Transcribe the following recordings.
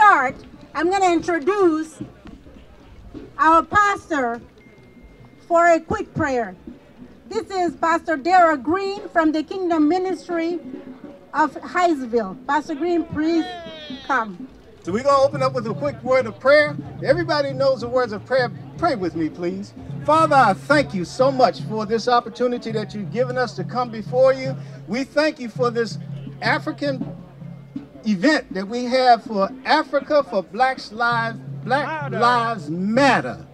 start, I'm going to introduce our pastor for a quick prayer. This is Pastor Dara Green from the Kingdom Ministry of Highsville. Pastor Green, please come. So we're going to open up with a quick word of prayer. Everybody knows the words of prayer. Pray with me, please. Father, I thank you so much for this opportunity that you've given us to come before you. We thank you for this African event that we have for Africa, for Black Lives Matter.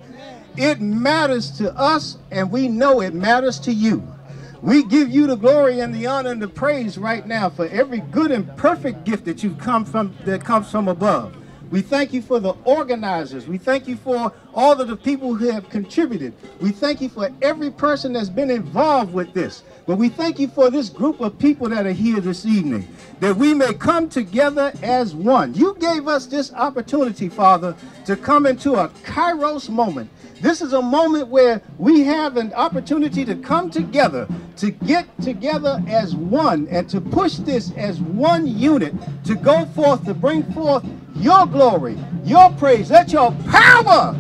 It matters to us, and we know it matters to you. We give you the glory and the honor and the praise right now for every good and perfect gift that comes from above. We thank you for the organizers. We thank you for all of the people who have contributed. We thank you for every person that's been involved with this. But we thank you for this group of people that are here this evening, that we may come together as one. You gave us this opportunity, Father, to come into a Kairos moment. This is a moment where we have an opportunity to come together, to get together as one, and to push this as one unit, to go forth, to bring forth your glory, your praise. Let your power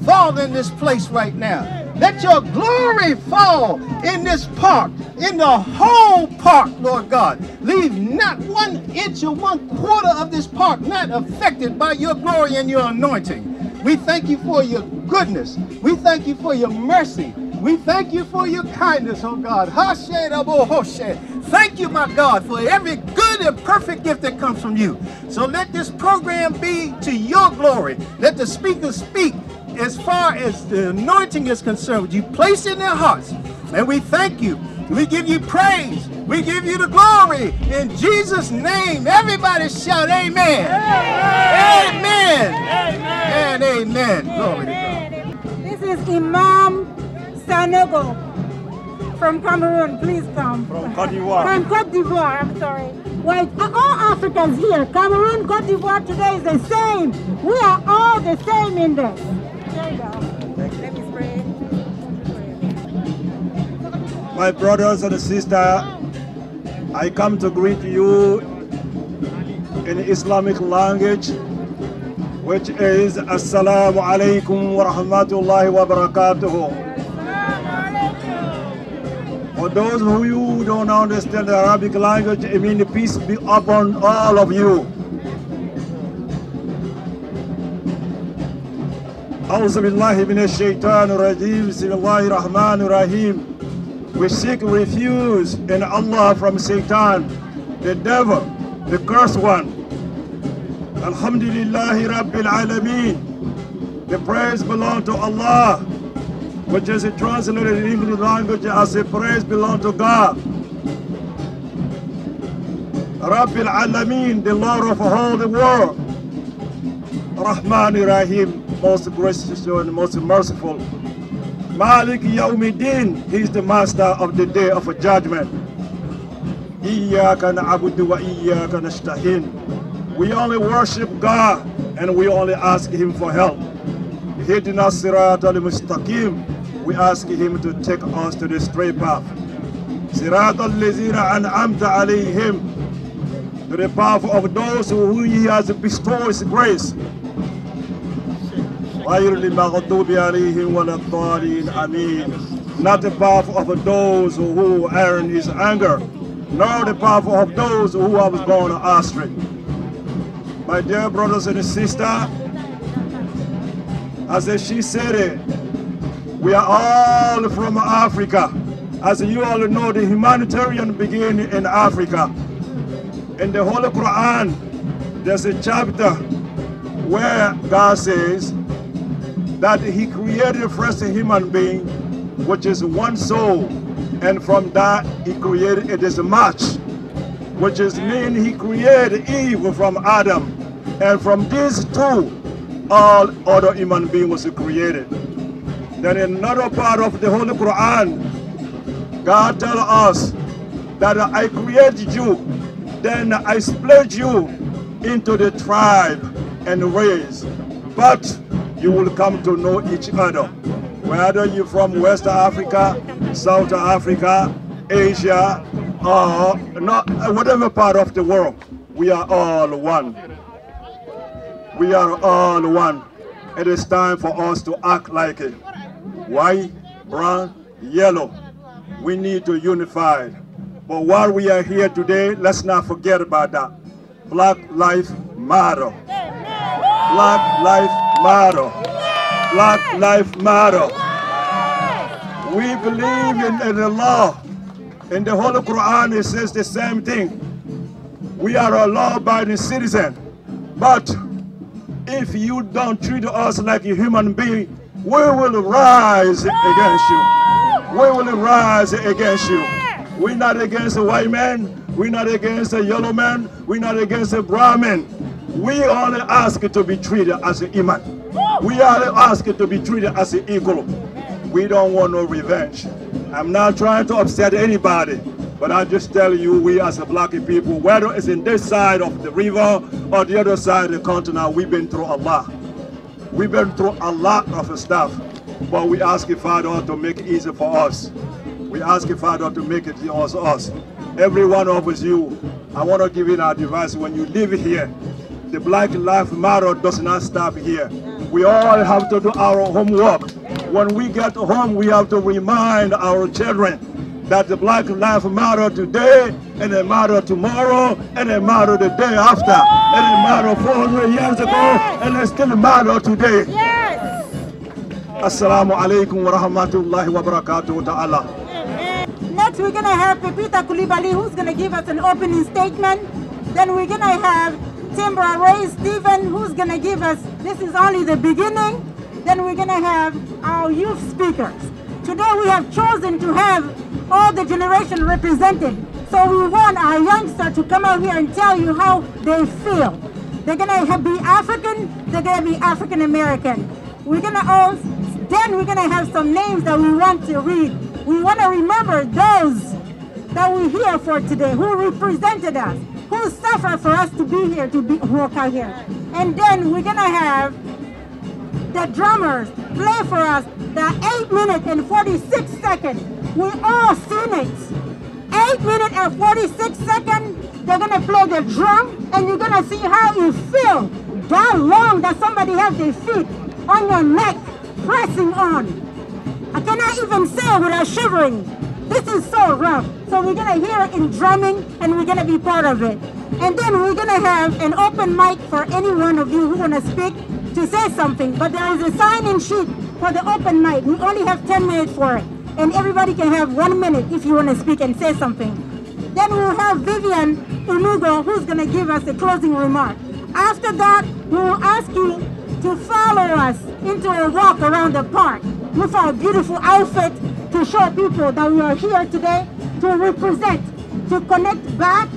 fall in this place right now. Let your glory fall in this park, in the whole park, Lord God. Leave not 1 inch or 1/4 of this park not affected by your glory and your anointing. We thank you for your goodness. We thank you for your mercy. We thank you for your kindness, oh God. Thank you, my God, for every good and perfect gift that comes from you. So let this program be to your glory. Let the speakers speak as far as the anointing is concerned. You place in their hearts. And we thank you. We give you praise. We give you the glory. In Jesus' name, everybody shout amen. Amen. Amen. And amen. Glory to God. This is Imam Sanogo from Cameroon. Please come. From Côte d'Ivoire. From Côte d'Ivoire, I'm sorry. Well, all Africans here, Cameroon, Côte d'Ivoire today is the same. We are all the same in this. There you go. Let me pray. My brothers and sisters, I come to greet you in Islamic language, which is Assalamu alaikum wa rahmatullahi wa barakatuhu. For those of you who don't understand the Arabic language, I mean peace be upon all of you. أعوذ بالله من الشيطان الرجيم بسم الله الرحمن الرحيم. We seek refuge in Allah from Satan, the devil, the cursed one. Alhamdulillahi Rabbil Alameen. The praise belongs to Allah, which is translated in English language as a praise belongs to God. Rabbil Alameen, the Lord of all the world. Rahman Rahim, most gracious and most merciful. Malik Yawmiddin, he is the master of the day of judgment. Iyyaka na'budu wa iyyaka nasta'in. We only worship God and we only ask him for help. Ihdina siratal mustaqim. We ask him to take us to the straight path. Siratal ladzina an'amta alayhim. To the path of those who he has bestowed his grace. Not the path of those who earn his anger, nor the path of those who have gone astray. My dear brothers and sisters, as she said it, we are all from Africa. As you all know, the humanitarian began in Africa. In the Holy Quran, there's a chapter where God says that he created the first human being, which is one soul, and from that he created it is a match, which is mean he created Eve from Adam, and from these two all other human beings was created. Then in another part of the Holy Quran, God tells us that I created you, then I split you into the tribe and race, but you will come to know each other. Whether you're from West Africa, South Africa, Asia, or not, whatever part of the world, we are all one. We are all one. It is time for us to act like it. White, brown, yellow. We need to unify. But while we are here today, let's not forget about that. Black Lives Matter. Black Lives Matter. Black Lives Matter. We believe in the law. In the Holy Quran, it says the same thing. We are a law-abiding citizen. But if you don't treat us like a human being, we will rise against you. We will rise against you. We're not against a white man. We're not against a yellow man. We're not against a brown man. We only ask to be treated as a human. We only ask to be treated as an equal. We don't want no revenge. I'm not trying to upset anybody, but I just tell you, we as a black people, whether it's in this side of the river or the other side of the continent, we've been through a lot. We've been through a lot of stuff, but we ask the Father to make it easy for us. We ask the Father to make it easy for us. Every one of us, I want to give you an advice. When you live here, the Black Lives Matter does not stop here. We all have to do our homework. When we get home, we have to remind our children that the Black Lives Matter today, and they matter tomorrow, and they matter the day after, and they matter 400 years ago, and they still matter today. Yes. Assalamu alaikum wa rahmatullahi wa barakatuh ta'ala. Next, we're going to have Pepita Coulibaly, who's going to give us an opening statement. Then we're going to have Timbra Ray Stephen, who's going to give us, this is only the beginning. Then we're going to have our youth speakers. Today we have chosen to have all the generation represented. So we want our youngsters to come out here and tell you how they feel. They're going to be African, they're going to be African American. We're going to then we're going to have some names that we want to read. We want to remember those that we're here for today, who represented us, who suffered for us to be here, to work out here. And then we're going to have the drummers play for us the 8 minutes and 46 seconds. We all seen it. 8 minutes and 46 seconds, they're gonna play the drum, and you're gonna see how you feel that long that somebody has their feet on your neck, pressing on. I cannot even say it without shivering. This is so rough. So we're gonna hear it in drumming, and we're gonna be part of it. And then we're gonna have an open mic for any one of you who wanna speak, to say something, but there is a sign-in sheet for the open mic. We only have 10 minutes for it, and everybody can have 1 minute if you want to speak and say something. Then we'll have Vivian Unugo, who's going to give us a closing remark. After that, we will ask you to follow us into a walk around the park with our beautiful outfit to show people that we are here today to represent, to connect back,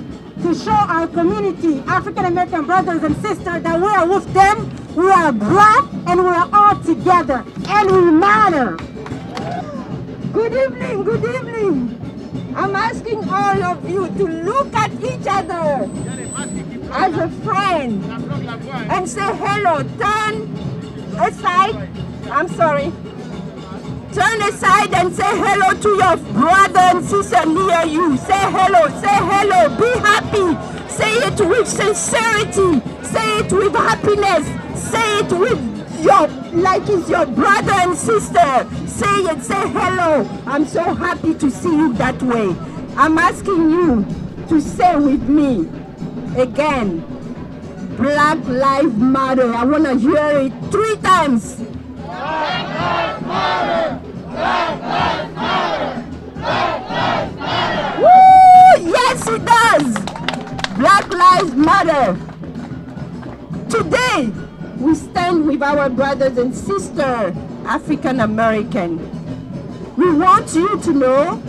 to show our community, African American brothers and sisters, that we are with them. We are black and we are all together and we matter. Good evening, good evening. I'm asking all of you to look at each other as a friend and say hello. Turn aside, I'm sorry. Turn aside and say hello to your brother and sister near you. Say hello, be happy. Say it with sincerity, say it with happiness, say it with like it's your brother and sister. Say it, say hello. I'm so happy to see you that way. I'm asking you to say with me again, Black Lives Matter. I want to hear it 3 times. Black Lives Matter! Black Lives Matter! Black Lives Matter! Woo! Yes, it does! Black Lives Matter! Today, we stand with our brothers and sisters, African American. We want you to know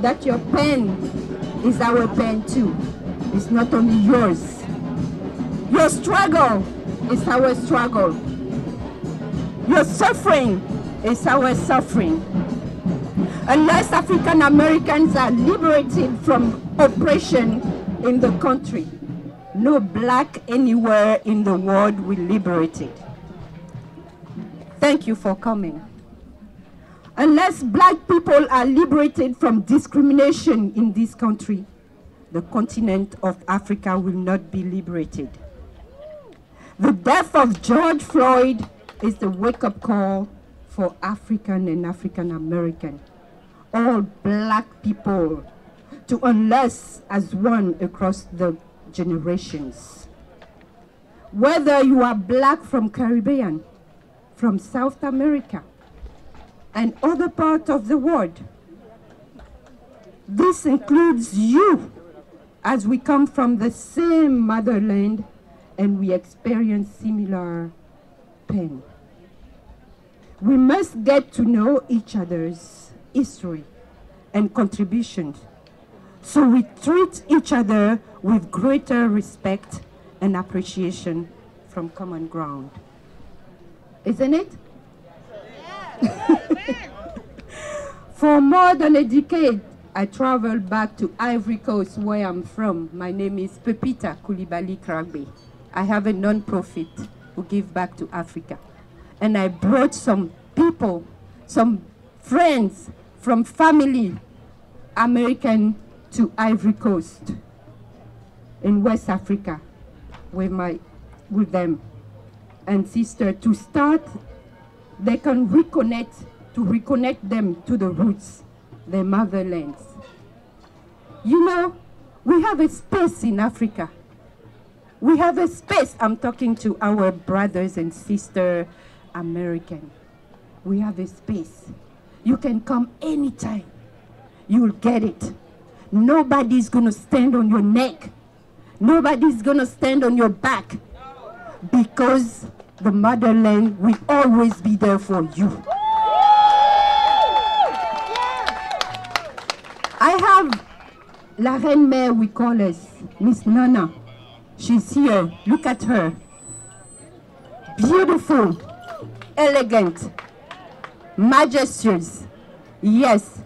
that your pen is our pen too. It's not only yours. Your struggle is our struggle. Your suffering is our suffering. Unless African Americans are liberated from oppression in the country, no black anywhere in the world will liberate it. Thank you for coming. Unless black people are liberated from discrimination in this country, the continent of Africa will not be liberated. The death of George Floyd is the wake-up call for African and African American, all black people, to unless as one across the generations. Whether you are black from Caribbean, from South America, and other parts of the world, this includes you, as we come from the same motherland and we experience similar pain. We must get to know each other's history and contributions, so we treat each other with greater respect and appreciation from common ground. Isn't it? For more than a decade, I traveled back to Ivory Coast, where I'm from. My name is Pepita Koulibaly Kragbe. I have a non-profit who give back to Africa. And I brought some people, some friends from family, American to Ivory Coast in West Africa with them. And sister, to start, they can reconnect them to the roots, their motherlands. You know, we have a space in Africa. We have a space. I'm talking to our brothers and sisters, American. We have a space. You can come anytime. You'll get it. Nobody's gonna stand on your neck. Nobody's gonna stand on your back, because the motherland will always be there for you. I have La Reine Mère, we call her, Miss Nana. She's here. Look at her. Beautiful, elegant, majestuous. Yes.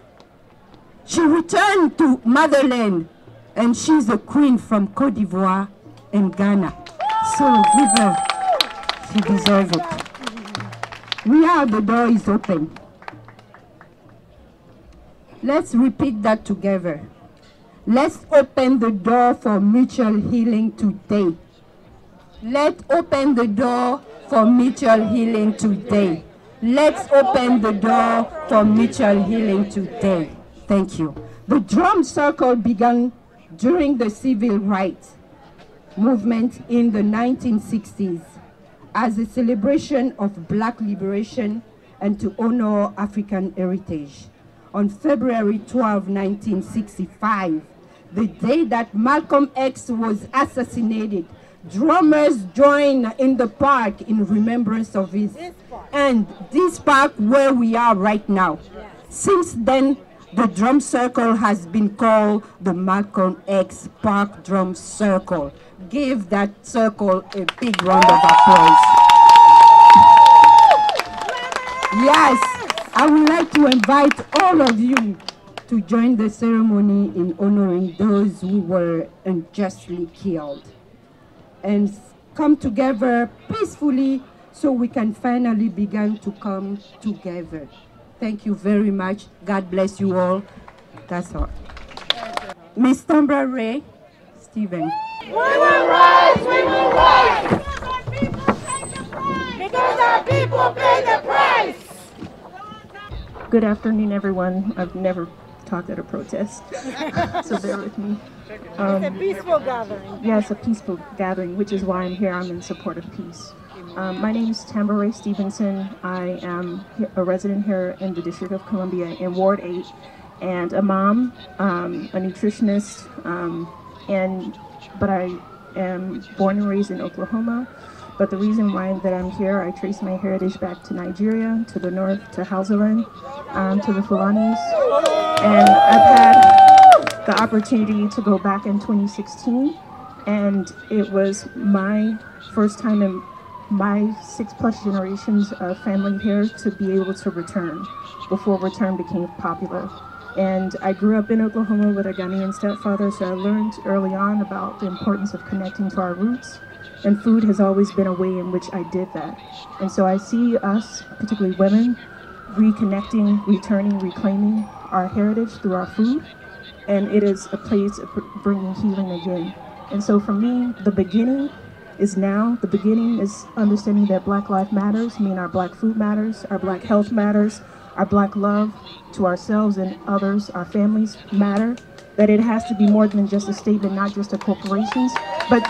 She returned to motherland, and she's a queen from Côte d'Ivoire and Ghana. So give her. She deserves it. The door is open. Let's repeat that together. Let's open the door for mutual healing today. Let's open the door for mutual healing today. Let's open the door for mutual healing today. Thank you. The drum circle began during the civil rights movement in the 1960s as a celebration of Black liberation and to honor African heritage. On February 12, 1965, the day that Malcolm X was assassinated, drummers joined in the park in remembrance of his, and this park where we are right now. Since then, the drum circle has been called the Malcolm X Park Drum Circle. Give that circle a big round of applause. Yes, I would like to invite all of you to join the ceremony in honoring those who were unjustly killed, and come together peacefully so we can finally begin to come together. Thank you very much. God bless you all. That's all. Miss Tambra Ray Stephen. We will rise, we will rise. Because our people pay the price. Good afternoon, everyone. I've never talked at a protest, so bear with me. It's a peaceful gathering. Yeah, it's a peaceful gathering, which is why I'm here. I'm in support of peace. My name is Tambra Ray Stevenson. I am a resident here in the District of Columbia in Ward 8, and a mom, a nutritionist, but I am born and raised in Oklahoma. But the reason why that I'm here, I trace my heritage back to Nigeria, to the north, to Hausaland, to the Fulanis. And I've had the opportunity to go back in 2016, and it was my first time in my 6+ generations of family here to be able to return, before return became popular. And I grew up in Oklahoma with a Ghanaian stepfather, so I learned early on about the importance of connecting to our roots. And food has always been a way in which I did that. And so I see us, particularly women, reconnecting, returning, reclaiming our heritage through our food. And it is a place of bringing healing again. And so for me, the beginning is now. The beginning is understanding that Black life matters, meaning our Black food matters, our Black health matters, our Black love to ourselves and others, our families matter, that it has to be more than just a statement, not just to corporations, but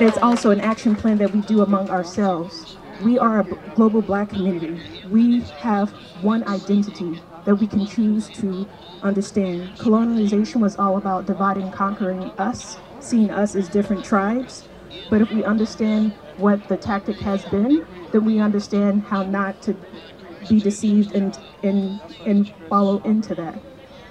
it's also an action plan that we do among ourselves. We are a global Black community. We have one identity that we can choose to understand. Colonialization was all about dividing and conquering us, seeing us as different tribes. But if we understand what the tactic has been, then we understand how not to be deceived and follow into that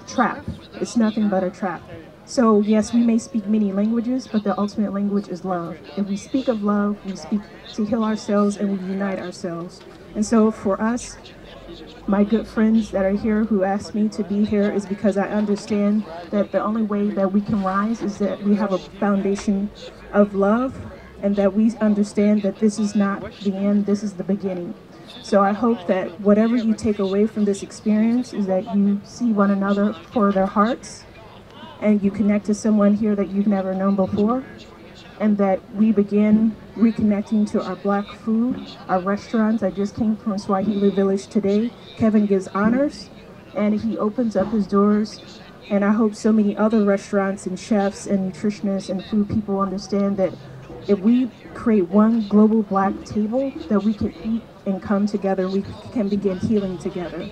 trap. It's nothing but a trap. So yes, we may speak many languages, but the ultimate language is love. If we speak of love, we speak to heal ourselves and we unite ourselves. And so for us, my good friends that are here who asked me to be here is because I understand that the only way that we can rise is that we have a foundation of love and that we understand that this is not the end, this is the beginning. So I hope that whatever you take away from this experience is that you see one another for their hearts and you connect to someone here that you've never known before, and that we begin reconnecting to our Black food, our restaurants. I just came from Swahili Village today. Kevin gives honors and he opens up his doors, and I hope so many other restaurants and chefs and nutritionists and food people understand that if we create one global Black table, that we can eat and come together, we can begin healing together.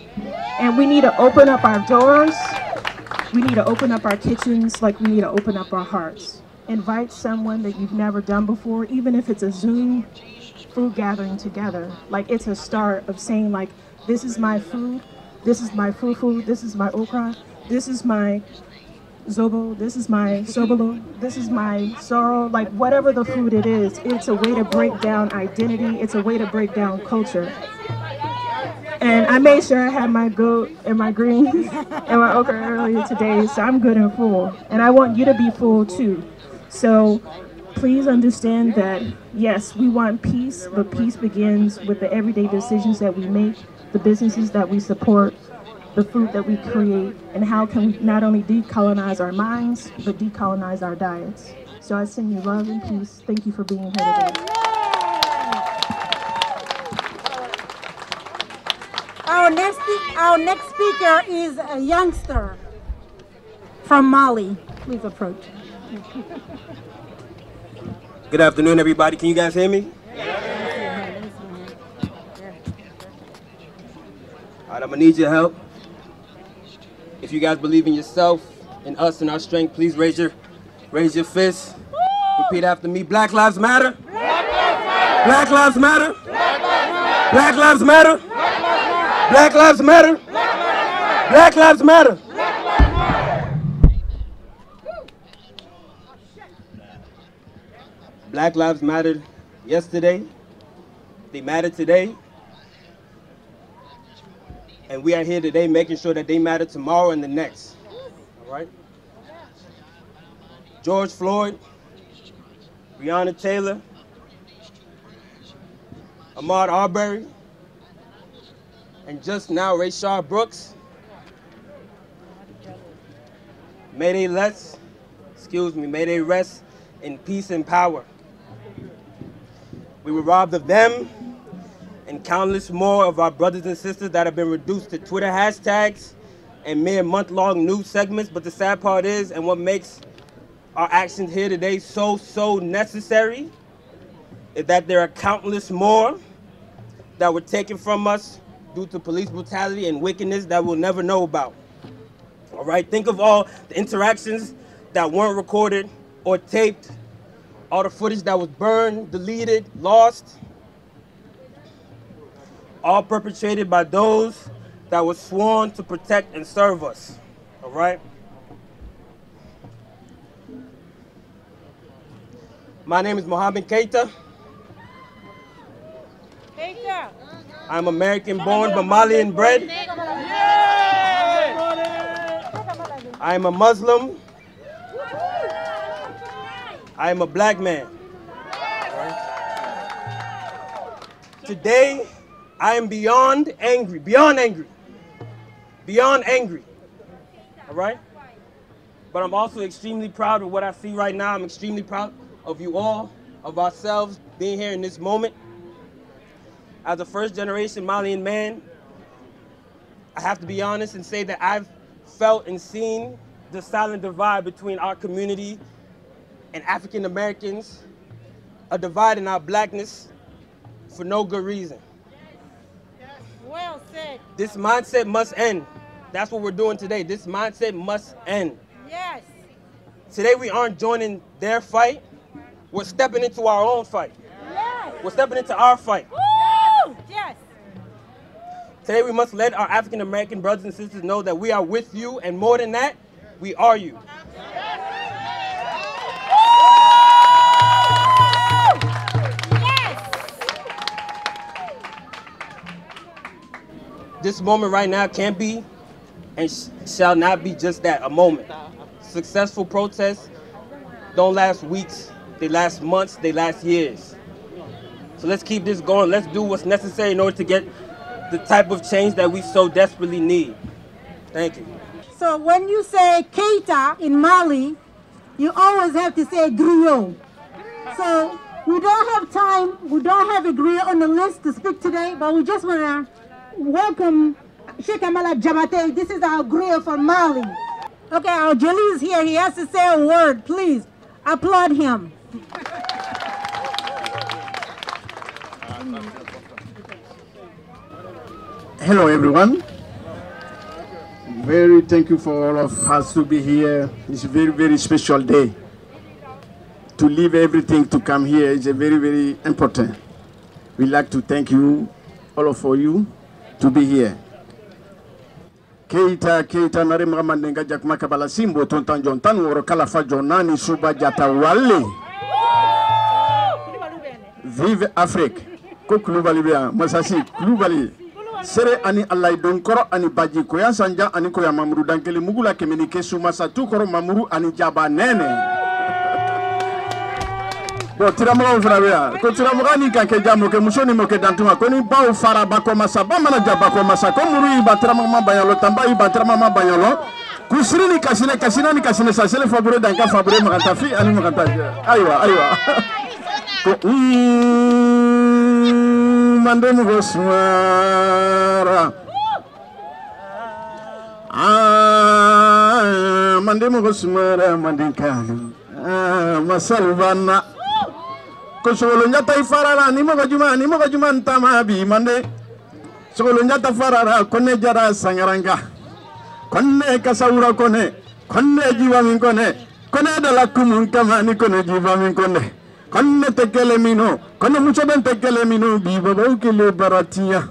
And we need to open up our doors, we need to open up our kitchens like we need to open up our hearts. Invite someone that you've never done before, even if it's a Zoom food gathering together. Like, it's a start of saying, like, this is my food, this is my fufu, this is my okra, this is my zobo, this is my sobolo, this is my sorrow. Like, whatever the food it is, it's a way to break down identity, it's a way to break down culture. And I made sure I had my goat and my greens and my okra earlier today, so I'm good and full. And I want you to be full too. So please understand that, yes, we want peace, but peace begins with the everyday decisions that we make, the businesses that we support, the food that we create, and how can we not only decolonize our minds, but decolonize our diets. So I send you love and peace. Thank you for being here today. Our next speaker is a youngster from Mali. Please approach. Good afternoon, everybody. Can you guys hear me? All right, I'm gonna need your help. If you guys believe in yourself, in us, and our strength, please raise your fist. Repeat after me. Black lives matter. Black lives matter. Black lives matter. Black lives matter. Black lives matter. Black lives mattered yesterday. They matter today. And we are here today making sure that they matter tomorrow and the next. All right? George Floyd, Breonna Taylor, Ahmaud Arbery, and just now Rayshard Brooks. May they rest in peace and power. We were robbed of them and countless more of our brothers and sisters that have been reduced to Twitter hashtags and mere month-long news segments. But the sad part is, and what makes our actions here today so necessary, is that there are countless more that were taken from us due to police brutality and wickedness that we'll never know about. All right, think of all the interactions that weren't recorded or taped, all the footage that was burned, deleted, lost, all perpetrated by those that were sworn to protect and serve us, all right? My name is Mohamed Keita. I'm American-born but Malian bred. I am a Muslim. I am a black man. Right? Today, I am beyond angry, all right? But I'm also extremely proud of what I see right now. I'm extremely proud of you all. of ourselves being here in this moment. As a first-generation Malian man, I have to be honest and say that I've felt and seen the silent divide between our community and African Americans, a divide in our blackness for no good reason. Well said. This mindset must end. That's what we're doing today. This mindset must end. Yes. Today we aren't joining their fight. We're stepping into our own fight. Yes. We're stepping into our fight. Woo! Yes. Today we must let our African American brothers and sisters know that we are with you, and more than that, we are you. This moment right now can't be and shall not be just that, a moment. Successful protests don't last weeks, they last months, they last years. So let's keep this going. Let's do what's necessary in order to get the type of change that we so desperately need. Thank you. So when you say Keita in Mali, you always have to say griot. So we don't have time, we don't have a griot on the list to speak today, but we just want to welcome Sheikh Amala Jabate. This is our griot from Mali. Okay, our Jali is here. He has to say a word. Please applaud him. Hello, everyone. Very thank you for all of us to be here. It's a very, very special day. To leave everything to come here is a very, very important. We'd like to thank you, all of you, to be here. Keita nare mamandenga jakma kabala simbo tontan jontan woro kala fa jonani suba jata wale. Vive Afrique. Ko kulubali bia masasi kulubali. Sere ani Allah donkoro ani baji koya sanja ani koya mamuru dankeli mugula kemenike suma satu koro mamuru ani jaba nene. Bo tiramuga frabia ko tiramuga ni kanke jamo ke musoni mo ke dantuma ko ni baw fara bako masa ba mana jaba ko masa ko muru i batrama ma bayalo tamba i batrama ma bayalo kusiri ni kasina ni kasine sa sele fabure danka fabure makanta fi ani makanta aywa ko mandemu gosmara mandemu gosmara mandinkalu masalvana ko solo nyata ifarara ni mo gajuma ntama bi mande solo nyata farara konne jara sangaranga konne kasaura konne jiwa min konne dala kumun kama ni konne jiwa min konne tekele mino konne mucho ben tekele mino bi baba ukele baratia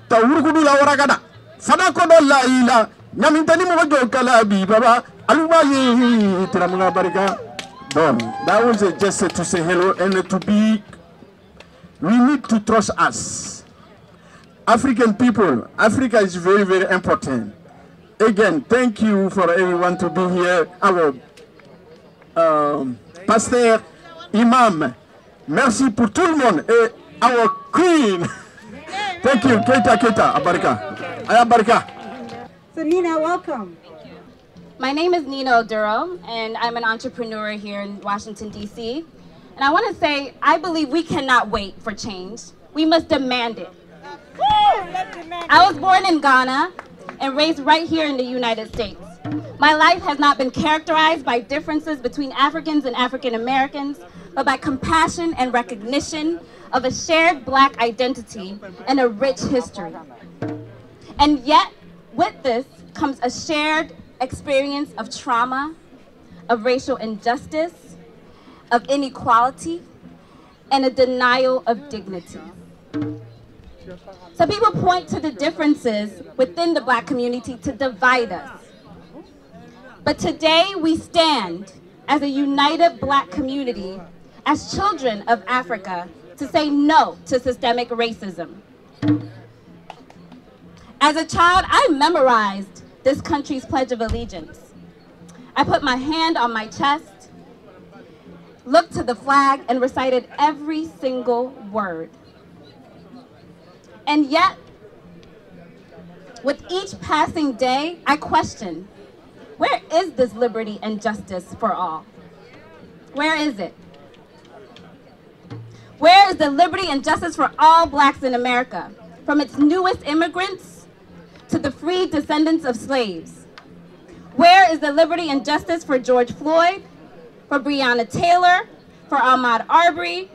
ta urkudu la waragada fada ko do la ila nyamintani mo go kala bi baba alubayi tiramunga barika. That was just to say hello and to be, we need to trust us. African people, Africa is very, very important. Again, thank you for everyone to be here. Our pastor, imam, merci pour tout le monde. Et our queen. Thank you, Keita, Abarika. So Nina, welcome. My name is Nina Oduro, and I'm an entrepreneur here in Washington, D.C. And I want to say, I believe we cannot wait for change. We must demand it. I was born in Ghana and raised right here in the United States. My life has not been characterized by differences between Africans and African Americans, but by compassion and recognition of a shared Black identity and a rich history. And yet, with this comes a shared experience of trauma, of racial injustice, of inequality, and a denial of dignity. So people point to the differences within the Black community to divide us. But today we stand as a united Black community, as children of Africa, to say no to systemic racism. As a child, I memorized this country's Pledge of Allegiance. I put my hand on my chest, looked to the flag, and recited every single word. And yet, with each passing day, I question, where is this liberty and justice for all? Where is it? Where is the liberty and justice for all blacks in America, from its newest immigrants to the free descendants of slaves? Where is the liberty and justice for George Floyd, for Breonna Taylor, for Ahmaud Arbery,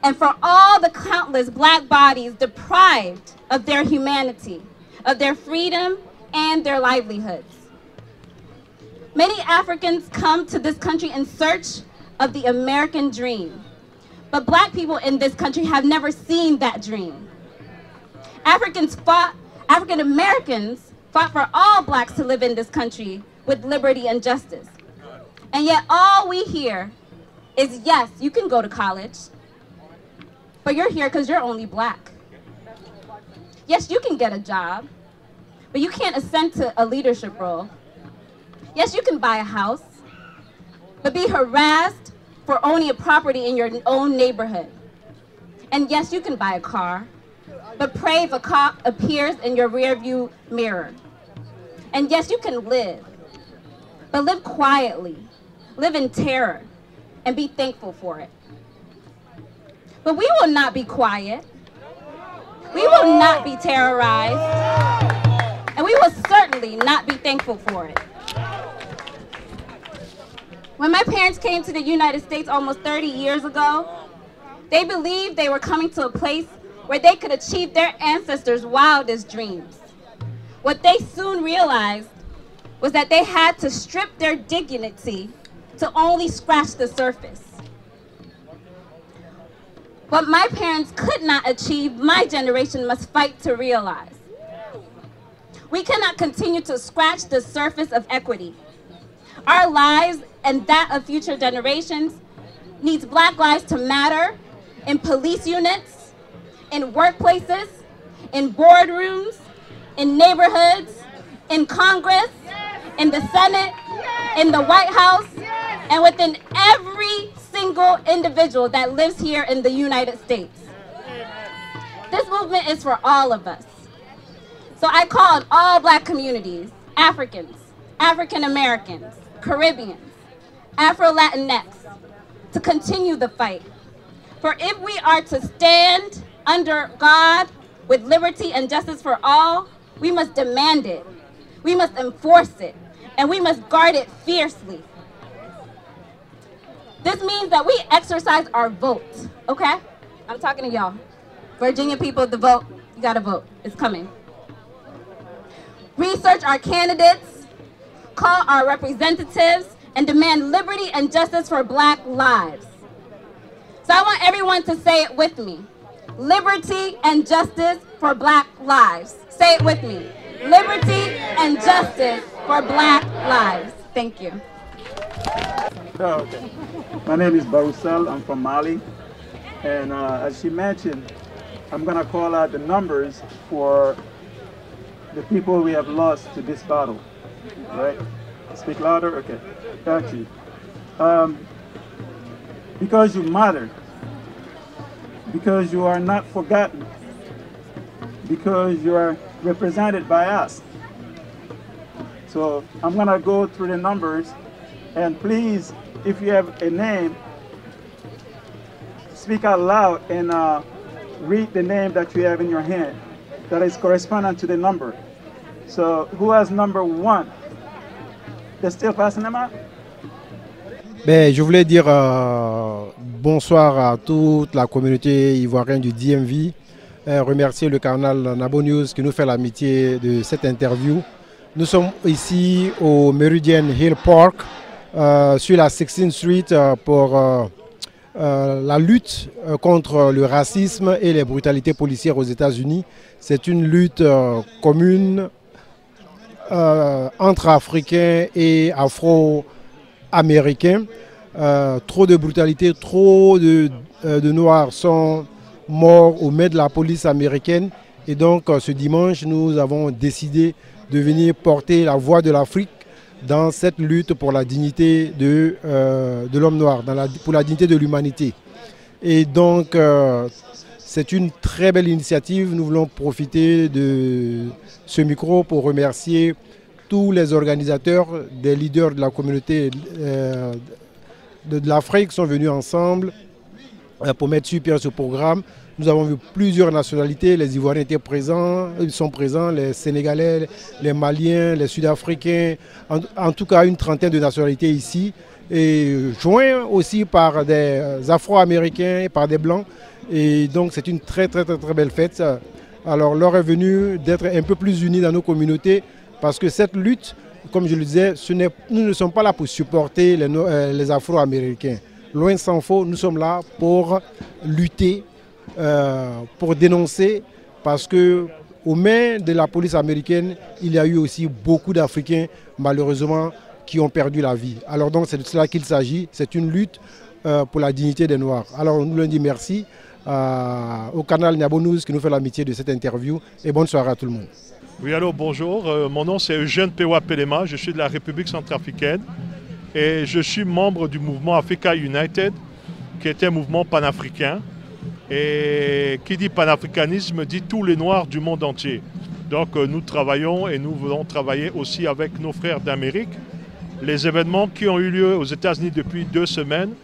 and for all the countless black bodies deprived of their humanity, of their freedom, and their livelihoods? Many Africans come to this country in search of the American dream, but black people in this country have never seen that dream. African Americans fought for all blacks to live in this country with liberty and justice. And yet all we hear is, yes, you can go to college, but you're here because you're only black. Yes, you can get a job, but you can't ascend to a leadership role. Yes, you can buy a house, but be harassed for owning a property in your own neighborhood. And yes, you can buy a car, but pray if a cop appears in your rearview mirror. And yes, you can live, but live quietly, live in terror, and be thankful for it. But we will not be quiet. We will not be terrorized. And we will certainly not be thankful for it. When my parents came to the United States almost 30 years ago, they believed they were coming to a place where they could achieve their ancestors' wildest dreams. What they soon realized was that they had to strip their dignity to only scratch the surface. What my parents could not achieve, my generation must fight to realize. We cannot continue to scratch the surface of equity. Our lives and that of future generations needs Black lives to matter in police units, in workplaces, in boardrooms, in neighborhoods, in Congress, in the Senate, in the White House, and within every single individual that lives here in the United States. This movement is for all of us. So I call on all Black communities, Africans, African Americans, Caribbeans, Afro-Latinx, to continue the fight. For if we are to stand under God with liberty and justice for all, we must demand it, we must enforce it, and we must guard it fiercely. This means that we exercise our vote, okay? I'm talking to y'all. Virginia people, the vote, you gotta vote, it's coming. Research our candidates, call our representatives, and demand liberty and justice for Black lives. So I want everyone to say it with me. Liberty and justice for Black lives. Say it with me. Liberty and justice for Black lives. Thank you. Okay. My name is Barusel. I'm from Mali. And as she mentioned, I'm going to call out the numbers for the people we have lost to this battle. Right? Speak louder? Okay. Thank you. Because you matter. Because you are not forgotten. Because you are represented by us. So I'm going to go through the numbers. And please, if you have a name, speak out loud and read the name that you have in your hand that is correspondent to the number. So who has number 1? They're still passing them out? Ben, je voulais dire bonsoir à toute la communauté ivoirienne du DMV. Remercier le canal Nabo News qui nous fait l'amitié de cette interview. Nous sommes ici au Meridian Hill Park, sur la 16th Street pour la lutte contre le racisme et les brutalités policières aux États-Unis. C'est une lutte commune entre Africains et Afro-Américains. Trop de brutalité, trop de Noirs sont morts aux mains de la police américaine. Et donc ce dimanche, nous avons décidé de venir porter la voix de l'Afrique dans cette lutte pour la dignité de l'homme noir, pour la dignité de l'humanité. Et donc c'est une très belle initiative. Nous voulons profiter de ce micro pour remercier tous les organisateurs, des leaders de la communauté de l'Afrique qui sont venus ensemble pour mettre sur pied ce programme. Nous avons vu plusieurs nationalités, les Ivoiriens étaient présents, ils sont présents, les Sénégalais, les Maliens, les Sud-Africains, en tout cas une trentaine de nationalités ici, et joints aussi par des Afro-Américains et par des Blancs. Et donc c'est une très belle fête. Alors l'heure est venue d'être un peu plus unis dans nos communautés, parce que cette lutte, comme je le disais, nous ne sommes pas là pour supporter les Afro-Américains. Loin s'en faut, nous sommes là pour lutter, pour dénoncer, parce qu'aux mains de la police américaine, il y a eu aussi beaucoup d'Africains, malheureusement, qui ont perdu la vie. Alors donc c'est de cela qu'il s'agit, c'est une lutte pour la dignité des Noirs. Alors nous leur disons merci au canal Niabo News qui nous fait l'amitié de cette interview, et bonne soirée à tout le monde. Oui, alors bonjour, mon nom c'est Eugène Pewa Pelema, je suis de la République centrafricaine et je suis membre du mouvement Africa United, qui est un mouvement panafricain. Et qui dit panafricanisme dit tous les Noirs du monde entier. Donc nous travaillons et nous voulons travailler aussi avec nos frères d'Amérique. Les événements qui ont eu lieu aux États-Unis depuis 2 semaines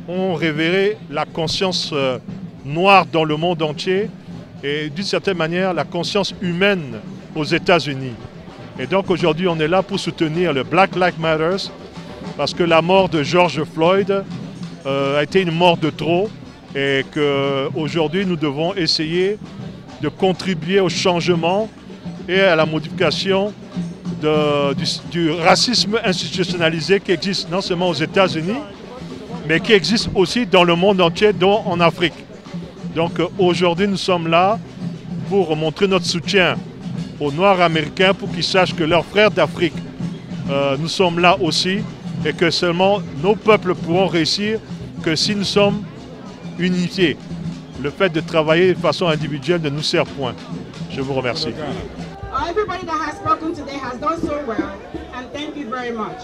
ont révélé la conscience noire dans le monde entier et d'une certaine manière la conscience humaine aux États-Unis. Et donc aujourd'hui on est là pour soutenir le Black Lives Matter parce que la mort de George Floyd a été une mort de trop et qu'aujourd'hui nous devons essayer de contribuer au changement et à la modification du racisme institutionnalisé qui existe non seulement aux États-Unis, mais qui existe aussi dans le monde entier, dont en Afrique. Donc aujourd'hui, nous sommes là pour montrer notre soutien aux Noirs américains pour qu'ils sachent que leurs frères d'Afrique, nous sommes là aussi et que seulement nos peuples pourront réussir que si nous sommes unifiés. Le fait de travailler de façon individuelle ne nous sert point. Je vous remercie. Everybody that has spoken today has done so well, and thank you very much.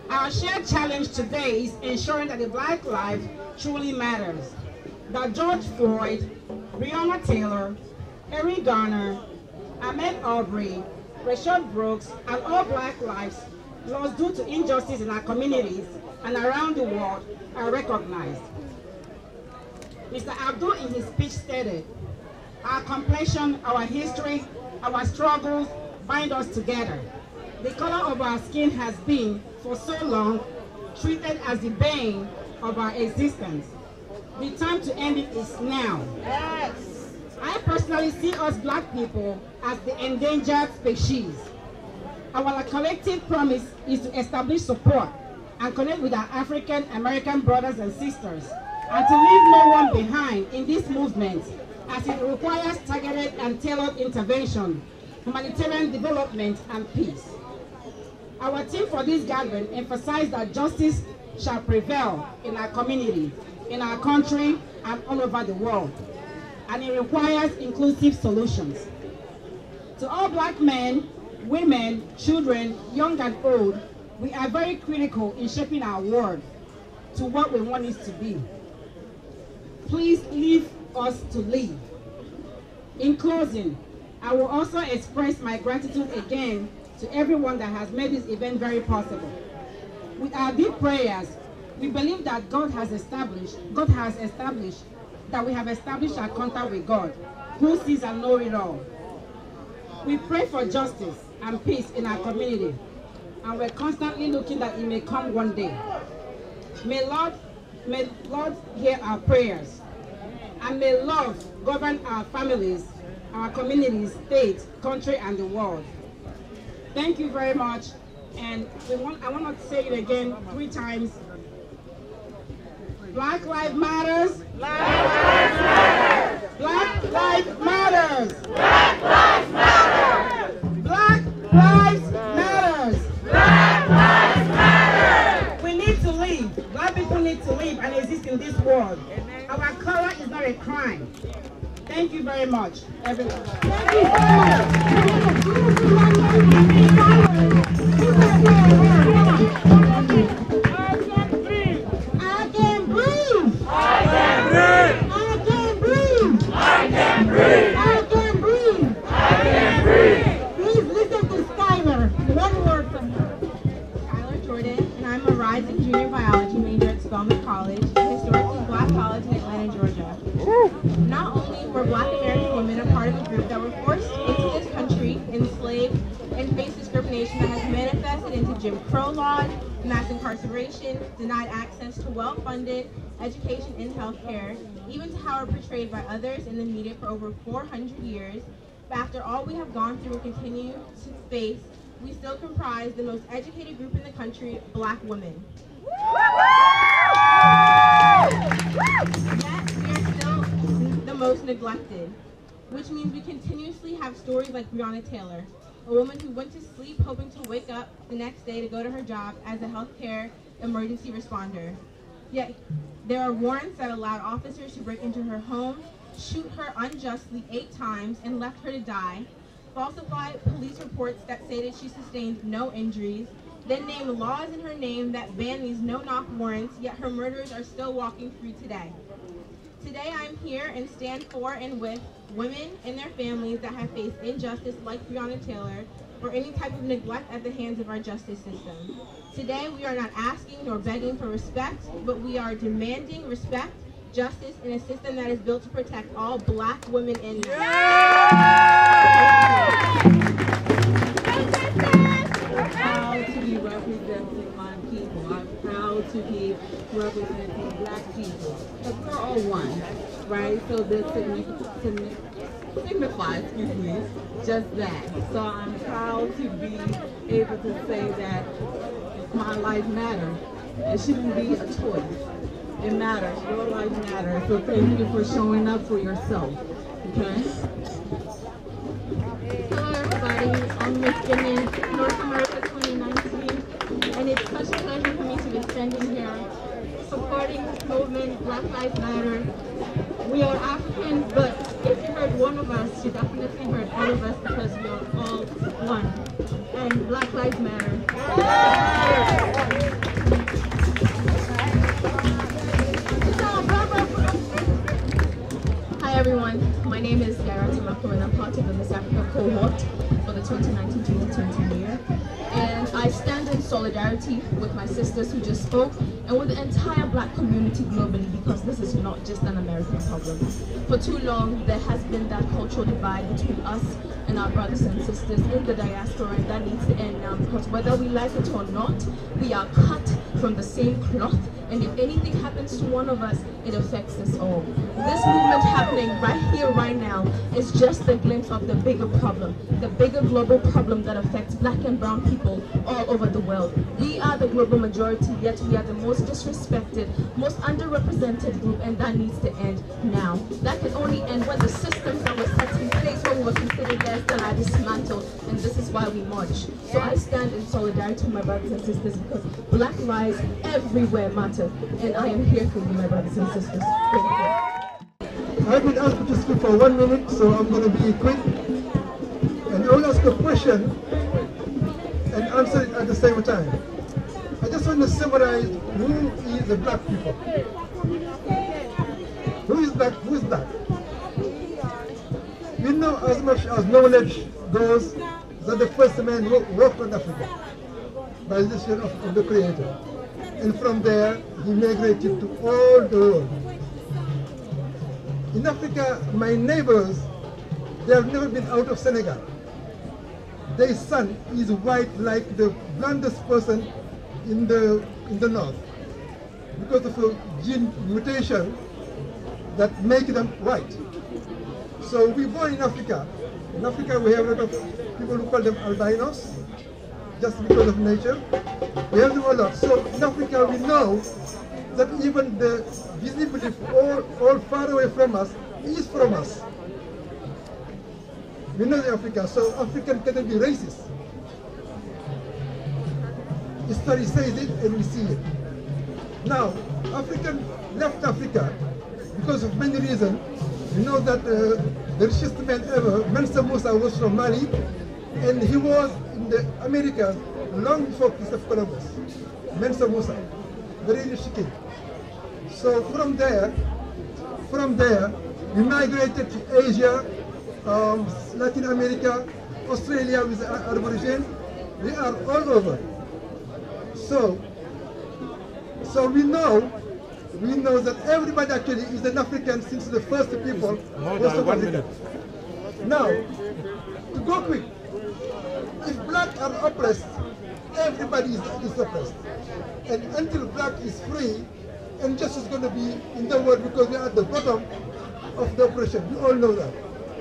Our shared challenge today is ensuring that the Black life truly matters. That George Floyd, Breonna Taylor, Eric Garner, Ahmaud Arbery, Rayshard Brooks, and all Black lives lost due to injustice in our communities and around the world are recognized. Mr. Abdul in his speech stated, our complexion, our history, our struggles bind us together. The color of our skin has been, for so long, treated as the bane of our existence. The time to end it is now. Yes. I personally see us Black people as the endangered species. Our collective promise is to establish support and connect with our African American brothers and sisters, and to leave no one behind in this movement, as it requires targeted and tailored intervention, humanitarian development, and peace. Our team for this gathering emphasized that justice shall prevail in our community, in our country, and all over the world. And it requires inclusive solutions. To all Black men, women, children, young and old, we are very critical in shaping our world to what we want it to be. Please leave us to live. In closing, I will also express my gratitude again to everyone that has made this event very possible. With our deep prayers, we believe that God has established that we have established our contact with God, who sees and knows it all. We pray for justice and peace in our community, and we're constantly looking that it may come one day. May Lord hear our prayers, and may love govern our families, our communities, states, country, and the world. Thank you very much, and I want to say it again 3 times. Black Lives Matters. Black Lives Matter. Black Lives Matters. Black Lives Matter. Black Lives Matters. Black Lives Matter. We need to live. Black people need to live and exist in this world. Our color is not a crime. Thank you very much, everyone. Thank you so much. Rising junior biology major at Spelman College, a historically Black college Not only were Black American women a part of a group that were forced into this country, enslaved, and faced discrimination that has manifested into Jim Crow laws, mass incarceration, denied access to well-funded education and healthcare, even to how we're portrayed by others in the media for over 400 years. But after all we have gone through and continue to face, we still comprise the most educated group in the country, Black women. Yet we are still the most neglected, which means we continuously have stories like Breonna Taylor, a woman who went to sleep hoping to wake up the next day to go to her job as a healthcare emergency responder. Yet there are warrants that allowed officers to break into her home, shoot her unjustly 8 times, and left her to die, falsify police reports that stated she sustained no injuries, then name laws in her name that ban these no-knock warrants, yet her murderers are still walking free today. Today I am here and stand for and with women and their families that have faced injustice like Breonna Taylor or any type of neglect at the hands of our justice system. Today we are not asking nor begging for respect, but we are demanding respect, justice, in a system that is built to protect all Black women in men. I'm proud to be representing my people. I'm proud to be representing Black people. Because we're all one, right? So this signifies, just that. So I'm proud to be able to say that my life matters. It shouldn't be a choice. It matters. Your life matters. So thank you for showing up for yourself. Okay? Hello everybody, I'm Miss Guinness, North America 2019, and it's such a pleasure for me to be standing here supporting this movement, Black Lives Matter. We are Africans, but if you heard one of us, you definitely heard all of us because we are all one. And Black Lives Matter. Hi everyone, my name is Yara Tamako and I'm part of the Miss Africa cohort for the 2019-2020 year. And I stand in solidarity with my sisters who just spoke and with the entire Black community globally, because this is not just an American problem. For too long, there has been that cultural divide between us and our brothers and sisters in the diaspora, and that needs to end now, because whether we like it or not, we are cut from the same cloth, and if anything happens to one of us, it affects us all. This movement happening right here, right now, is just a glimpse of the bigger problem, the bigger global problem that affects Black and brown people all over the world. We are the global majority, yet we are the most disrespected, most underrepresented group, and that needs to end now. That can only end when the systems that were set in place when we were considered less than are dismantled, and this is why we march. So I stand in solidarity with my brothers and sisters because Black lives everywhere matter, and I am here for you, my brothers and sisters. Thank you. I've been asked to speak for 1 minute, so I'm going to be quick. And I will ask a question and answer it at the same time. I just want to summarize who is the Black people. Who is Black? Who is Black? We know as much as knowledge goes that the first man walked on Africa by the decision of the Creator. And from there, he migrated to all the world. In Africa, my neighbors, they have never been out of Senegal. Their son is white like the blondest person in the north because of a gene mutation that makes them white. So we born in Africa. In Africa, we have a lot of people who call them albinos, just because of nature. We have them a lot. So in Africa, we know that even the visibility all far away from us is from us. We know Africa, so African cannot be racist. History says it and we see it. Now, African left Africa because of many reasons. We know that the richest man ever, Mansa Musa, was from Mali, and he was in the Americas long before Christopher Columbus. Mansa Musa, very rich king. So from there, we migrated to Asia, Latin America, Australia with Aborigine. We are all over. So we know we know that everybody actually is an African since the first people was of Africa. Now, to go quick, if black are oppressed, everybody is oppressed. And until black is free, injustice is going to be in the world because we are at the bottom of the oppression. We all know that.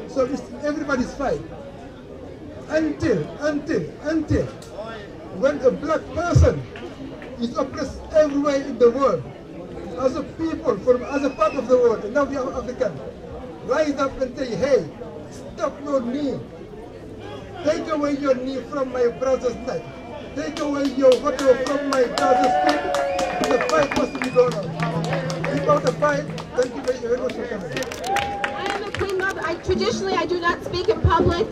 So it's everybody's fight. Until when a black person is oppressed everywhere in the world, as a people, as a part of the world, and now we are African, rise up and say, hey, stop your knee. Take away your knee from my brother's neck. Take away your water from my brother's feet. The fight must be going on. Without the fight, thank you very much for coming. I am a Queen Mother. Traditionally, I do not speak in public,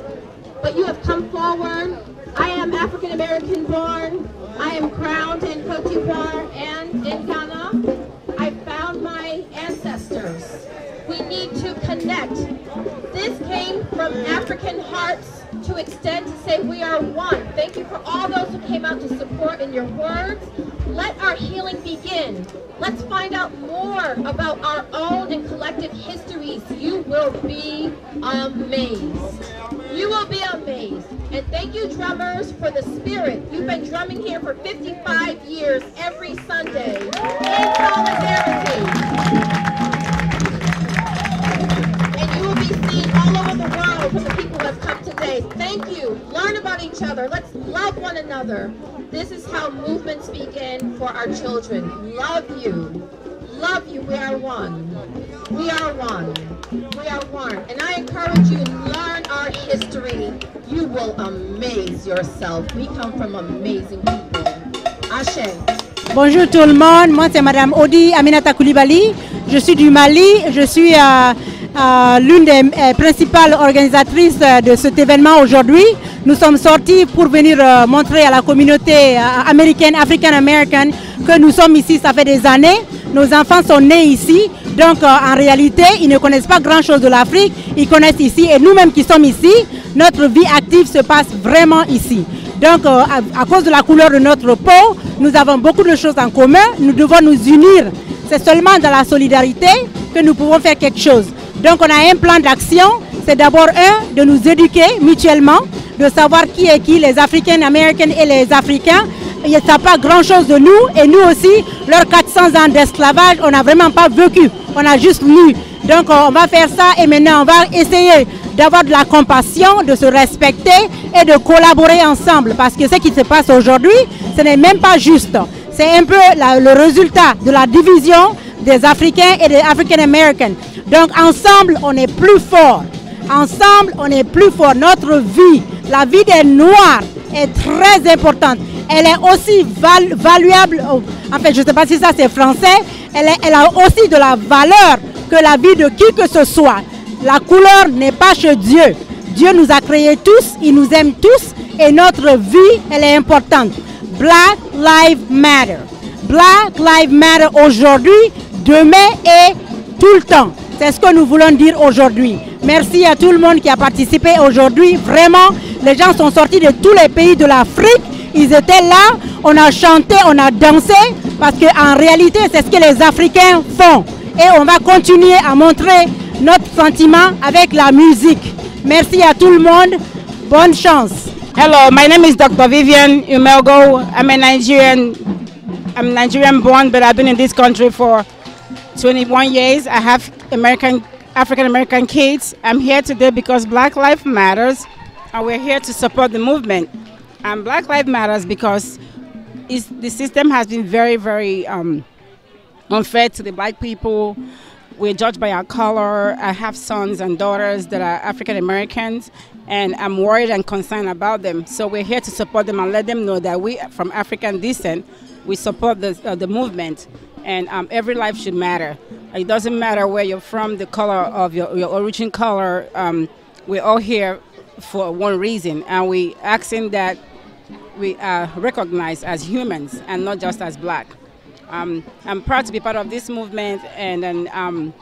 but you have come forward. I am African American born. I am crowned in Cote d'Ivoire and in Ghana. I found my ancestors. We need to connect. This came from African hearts to extend to say we are one. Thank you for all those who came out to support in your words. Let our healing begin. Let's find out more about our own and collective histories. You will be amazed. You will be amazed. And thank you, drummers, for the spirit. You've been drumming here for 55 years every Sunday in solidarity. And you will be seen all over the world from the people who have come today. Thank you. Learn about each other. Let's love one another. This is how movements begin for our children. Love you. Love you. We are one. We are one. We are one. And I encourage you to learn our history. You will amaze yourself. We come from amazing people. Ashe. Bonjour tout le monde. Moi, c'est Madame Odi Aminata Koulibaly. Je suis du Mali. Je suis l'une des principales organisatrices de cet événement aujourd'hui. Nous sommes sortis pour venir montrer à la communauté américaine, africaine-américaine, que nous sommes ici, ça fait des années. Nos enfants sont nés ici, donc en réalité, ils ne connaissent pas grand-chose de l'Afrique, ils connaissent ici, et nous-mêmes qui sommes ici, notre vie active se passe vraiment ici. Donc, à cause de la couleur de notre peau, nous avons beaucoup de choses en commun, nous devons nous unir. C'est seulement dans la solidarité que nous pouvons faire quelque chose. Donc, on a un plan d'action, c'est d'abord de nous éduquer mutuellement, de savoir qui est qui, les Africaines, Américaines et les Africains. Il n'y a pas grand-chose de nous, et nous aussi, leurs 400 ans d'esclavage, on n'a vraiment pas vécu, on a juste lu. Donc on va faire ça, et maintenant on va essayer d'avoir de la compassion, de se respecter et de collaborer ensemble, parce que ce qui se passe aujourd'hui, ce n'est même pas juste. C'est un peu le résultat de la division des Africains et des African Americans. Donc ensemble, on est plus fort. Ensemble, on est plus fort. Notre vie, la vie des Noirs est très importante. Elle est aussi valuable, en fait je ne sais pas si ça c'est français, elle a aussi de la valeur que la vie de qui que ce soit. La couleur n'est pas chez Dieu. Dieu nous a créés tous, il nous aime tous et notre vie, elle est importante. Black Lives Matter. Black Lives Matter aujourd'hui, demain et tout le temps. C'est ce que nous voulons dire aujourd'hui. Merci à tout le monde qui a participé aujourd'hui. Vraiment, les gens sont sortis de tous les pays de l'Afrique. Ils étaient là, on a chanté, on a dansé, parce qu'en réalité, c'est ce que les Africains font. Et on va continuer à montrer notre sentiment avec la musique. Merci à tout le monde. Bonne chance. Hello, my name is Dr. Vivian Umelgo. I'm Nigerian born, but I've been in this country for 21 years. I have African American kids. I'm here today because Black Lives Matters, and we're here to support the movement. And Black Lives Matters because the system has been very, very unfair to the black people. We're judged by our color. I have sons and daughters that are African Americans, and I'm worried and concerned about them. So we're here to support them and let them know that we, from African descent, we support the movement, and every life should matter. It doesn't matter where you're from, the color of your origin color. We're all here for one reason, and we asking that we are recognized as humans and not just as black. I'm proud to be part of this movement, and I'm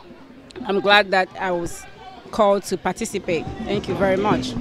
glad that I was called to participate. Thank you very much.